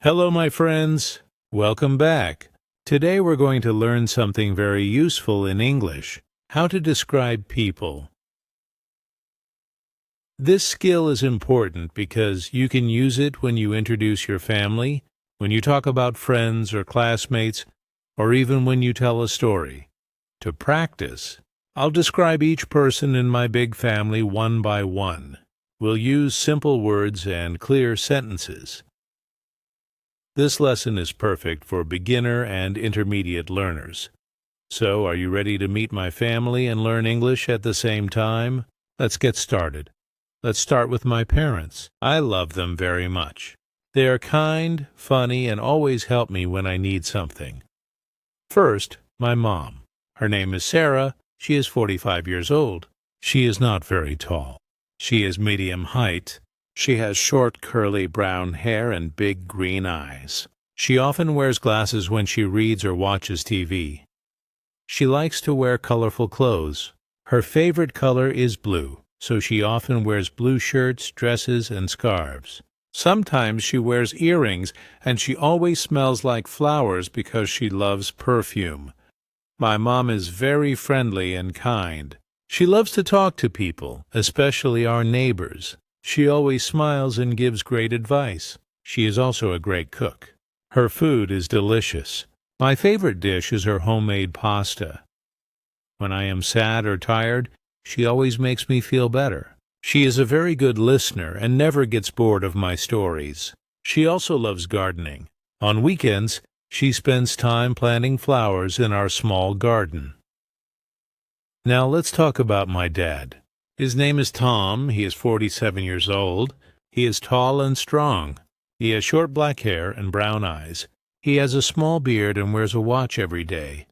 Hello, my friends. Welcome back. Today we're going to learn something very useful in English, how to describe people. This skill is important because you can use it when you introduce your family, when you talk about friends or classmates, or even when you tell a story. To practice, I'll describe each person in my big family one by one. We'll use simple words and clear sentences. This lesson is perfect for beginner and intermediate learners. So, are you ready to meet my family and learn English at the same time? Let's get started. Let's start with my parents. I love them very much. They are kind, funny, and always help me when I need something. First, my mom. Her name is Sarah. She is 45 years old. She is not very tall. She is medium height. She has short, curly brown hair and big green eyes. She often wears glasses when she reads or watches TV. She likes to wear colorful clothes. Her favorite color is blue, so she often wears blue shirts, dresses, and scarves. Sometimes she wears earrings, and she always smells like flowers because she loves perfume. My mom is very friendly and kind. She loves to talk to people, especially our neighbors. She always smiles and gives great advice. She is also a great cook. Her food is delicious. My favorite dish is her homemade pasta. When I am sad or tired, she always makes me feel better. She is a very good listener and never gets bored of my stories. She also loves gardening. On weekends, she spends time planting flowers in our small garden. Now let's talk about my dad. His name is Tom. He is 47 years old. He is tall and strong. He has short black hair and brown eyes. He has a small beard and wears a watch every day.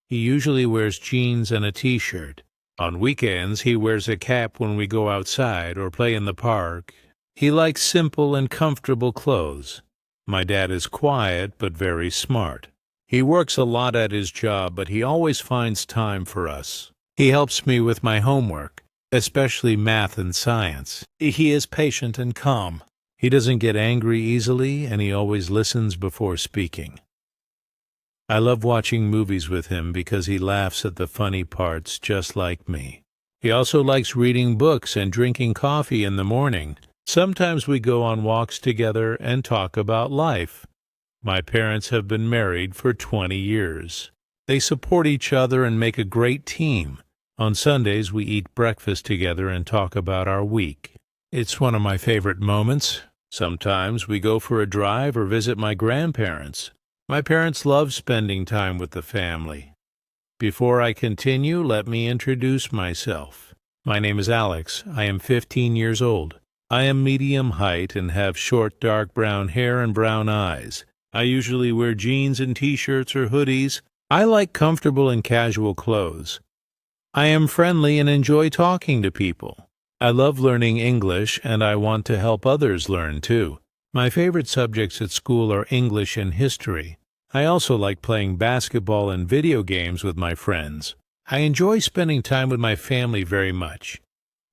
He usually wears jeans and a t-shirt. On weekends, he wears a cap when we go outside or play in the park. He likes simple and comfortable clothes. My dad is quiet but very smart. He works a lot at his job, but he always finds time for us. He helps me with my homework, especially math and science. He is patient and calm. He doesn't get angry easily, and he always listens before speaking. I love watching movies with him because he laughs at the funny parts just like me. He also likes reading books and drinking coffee in the morning. Sometimes we go on walks together and talk about life. My parents have been married for 20 years. They support each other and make a great team. On Sundays, we eat breakfast together and talk about our week. It's one of my favorite moments. Sometimes we go for a drive or visit my grandparents. My parents love spending time with the family. Before I continue, let me introduce myself. My name is Alex. I am 15 years old. I am medium height and have short dark brown hair and brown eyes. I usually wear jeans and t-shirts or hoodies. I like comfortable and casual clothes. I am friendly and enjoy talking to people. I love learning English, and I want to help others learn too. My favorite subjects at school are English and history. I also like playing basketball and video games with my friends. I enjoy spending time with my family very much.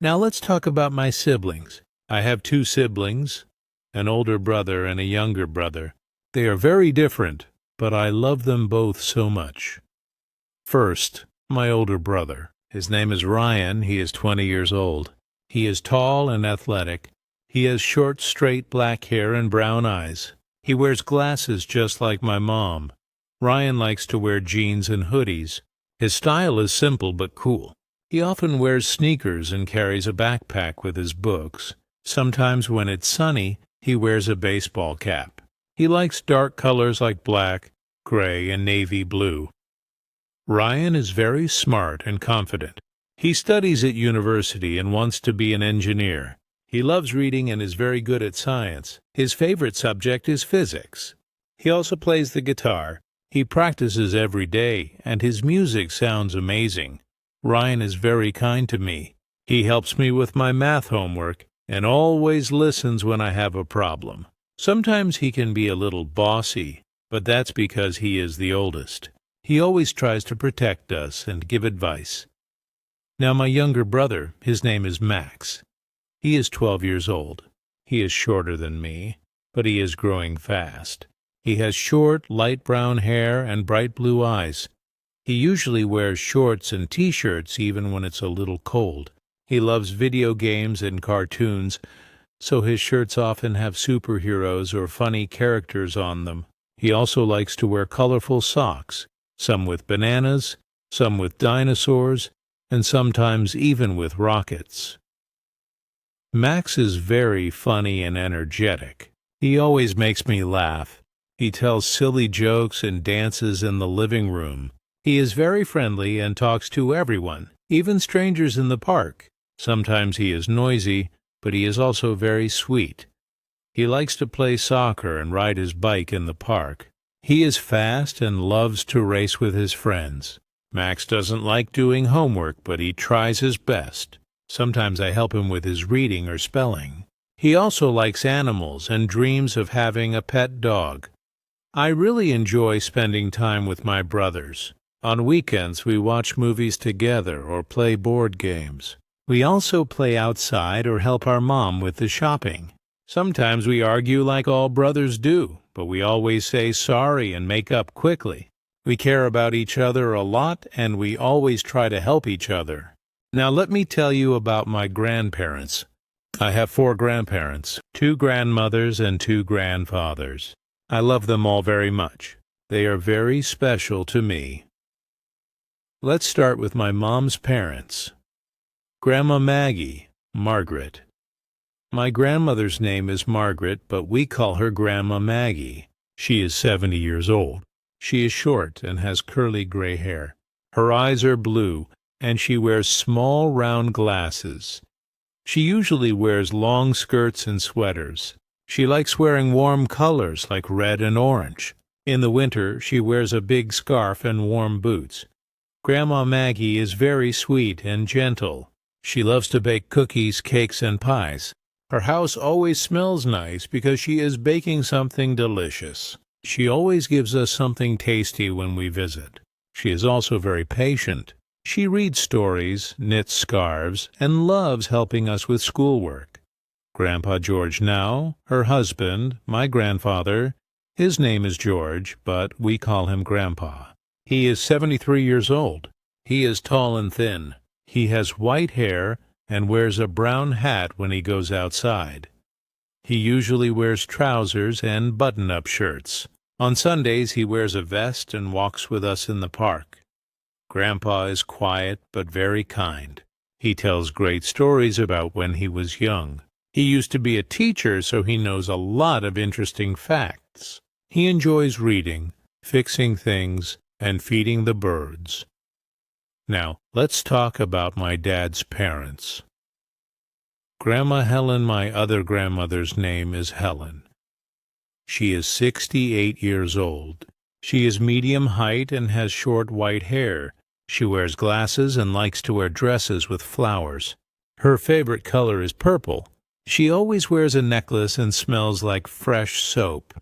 Now let's talk about my siblings. I have two siblings, an older brother and a younger brother. They are very different, but I love them both so much. First, my older brother. His name is Ryan. He is 20 years old. He is tall and athletic. He has short, straight black hair and brown eyes. He wears glasses just like my mom. Ryan likes to wear jeans and hoodies. His style is simple but cool. He often wears sneakers and carries a backpack with his books. Sometimes when it's sunny, he wears a baseball cap. He likes dark colors like black, gray, and navy blue. Ryan is very smart and confident. He studies at university and wants to be an engineer. He loves reading and is very good at science. His favorite subject is physics. He also plays the guitar. He practices every day, and his music sounds amazing. Ryan is very kind to me. He helps me with my math homework and always listens when I have a problem. Sometimes he can be a little bossy, but that's because he is the oldest. He always tries to protect us and give advice. Now my younger brother, his name is Max. He is 12 years old. He is shorter than me, but he is growing fast. He has short, light brown hair and bright blue eyes. He usually wears shorts and t-shirts even when it's a little cold. He loves video games and cartoons, so his shirts often have superheroes or funny characters on them. He also likes to wear colorful socks, some with bananas, some with dinosaurs, and sometimes even with rockets. Max is very funny and energetic. He always makes me laugh. He tells silly jokes and dances in the living room. He is very friendly and talks to everyone, even strangers in the park. Sometimes he is noisy, but he is also very sweet. He likes to play soccer and ride his bike in the park. He is fast and loves to race with his friends. Max doesn't like doing homework, but he tries his best. Sometimes I help him with his reading or spelling. He also likes animals and dreams of having a pet dog. I really enjoy spending time with my brothers. On weekends, we watch movies together or play board games. We also play outside or help our mom with the shopping. Sometimes we argue like all brothers do, but we always say sorry and make up quickly. We care about each other a lot, and we always try to help each other. Now let me tell you about my grandparents. I have 4 grandparents, 2 grandmothers and 2 grandfathers. I love them all very much. They are very special to me. Let's start with my mom's parents. Grandma Maggie, Margaret. My grandmother's name is Margaret, but we call her Grandma Maggie. She is 70 years old. She is short and has curly gray hair. Her eyes are blue, and she wears small round glasses. She usually wears long skirts and sweaters. She likes wearing warm colors like red and orange. In the winter, she wears a big scarf and warm boots. Grandma Maggie is very sweet and gentle. She loves to bake cookies, cakes, and pies. Her house always smells nice because she is baking something delicious. She always gives us something tasty when we visit. She is also very patient. She reads stories, knits scarves, and loves helping us with schoolwork. Grandpa George now, her husband, my grandfather, his name is George, but we call him Grandpa. He is 73 years old. He is tall and thin. He has white hair and wears a brown hat when he goes outside. He usually wears trousers and button-up shirts. On Sundays he wears a vest and walks with us in the park. Grandpa is quiet but very kind. He tells great stories about when he was young. He used to be a teacher, so he knows a lot of interesting facts. He enjoys reading, fixing things, and feeding the birds. Now, let's talk about my dad's parents. Grandma Helen, my other grandmother's name is Helen. She is 68 years old. She is medium height and has short white hair. She wears glasses and likes to wear dresses with flowers. Her favorite color is purple. She always wears a necklace and smells like fresh soap.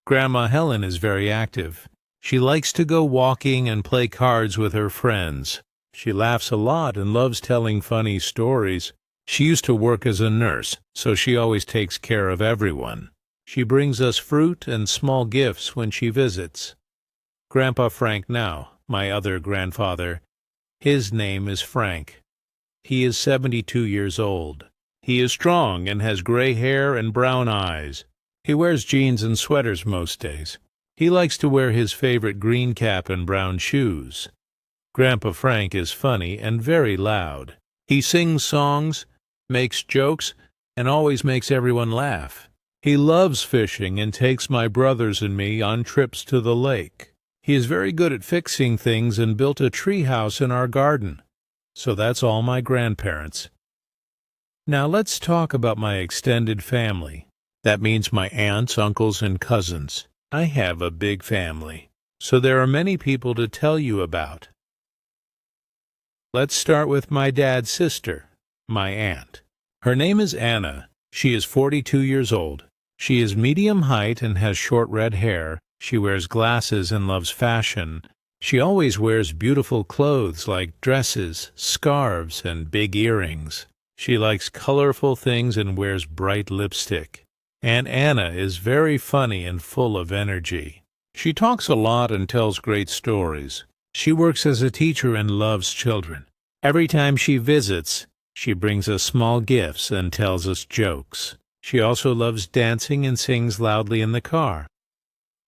Grandma Helen is very active. She likes to go walking and play cards with her friends. She laughs a lot and loves telling funny stories. She used to work as a nurse, so she always takes care of everyone. She brings us fruit and small gifts when she visits. Grandpa Frank now, my other grandfather, his name is Frank. He is 72 years old. He is strong and has gray hair and brown eyes. He wears jeans and sweaters most days. He likes to wear his favorite green cap and brown shoes. Grandpa Frank is funny and very loud. He sings songs, makes jokes, and always makes everyone laugh. He loves fishing and takes my brothers and me on trips to the lake. He is very good at fixing things and built a tree house in our garden. So that's all my grandparents. Now let's talk about my extended family. That means my aunts, uncles, and cousins. I have a big family, so there are many people to tell you about. Let's start with my dad's sister, my aunt. Her name is Anna. She is 42 years old. She is medium height and has short red hair. She wears glasses and loves fashion. She always wears beautiful clothes like dresses, scarves, and big earrings. She likes colorful things and wears bright lipstick. Aunt Anna is very funny and full of energy. She talks a lot and tells great stories. She works as a teacher and loves children. Every time she visits, she brings us small gifts and tells us jokes. She also loves dancing and sings loudly in the car.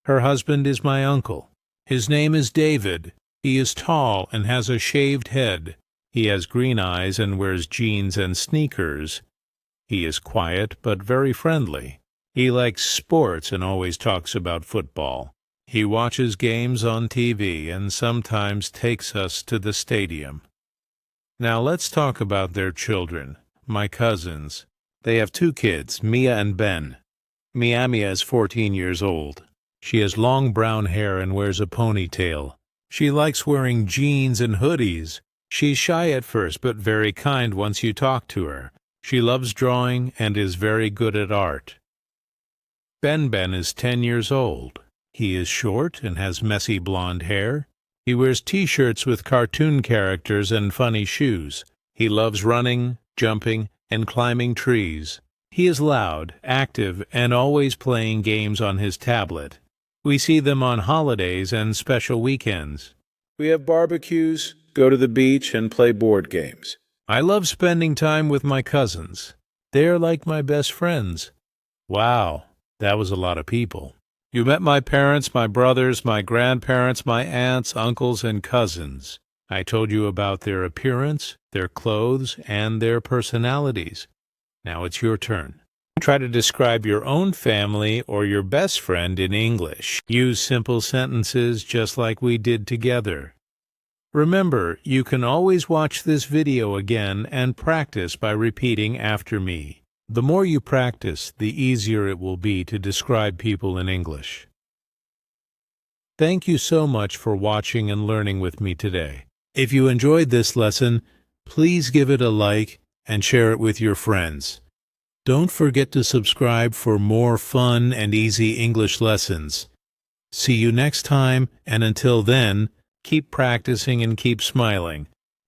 Her husband is my uncle. His name is David. He is tall and has a shaved head. He has green eyes and wears jeans and sneakers. He is quiet but very friendly. He likes sports and always talks about football. He watches games on TV and sometimes takes us to the stadium. Now let's talk about their children, my cousins. They have 2 kids, Mia and Ben. Mia is 14 years old. She has long brown hair and wears a ponytail. She likes wearing jeans and hoodies. She's shy at first but very kind once you talk to her. She loves drawing and is very good at art. Ben is 10 years old. He is short and has messy blonde hair. He wears t-shirts with cartoon characters and funny shoes. He loves running, jumping, and climbing trees. He is loud, active, and always playing games on his tablet. We see them on holidays and special weekends. We have barbecues, go to the beach, and play board games. I love spending time with my cousins. They are like my best friends. Wow, that was a lot of people. You met my parents, my brothers, my grandparents, my aunts, uncles, and cousins. I told you about their appearance, their clothes, and their personalities. Now it's your turn. Try to describe your own family or your best friend in English. Use simple sentences just like we did together. Remember, you can always watch this video again and practice by repeating after me. The more you practice, the easier it will be to describe people in English. Thank you so much for watching and learning with me today. If you enjoyed this lesson, please give it a like and share it with your friends. Don't forget to subscribe for more fun and easy English lessons. See you next time, and until then, keep practicing and keep smiling.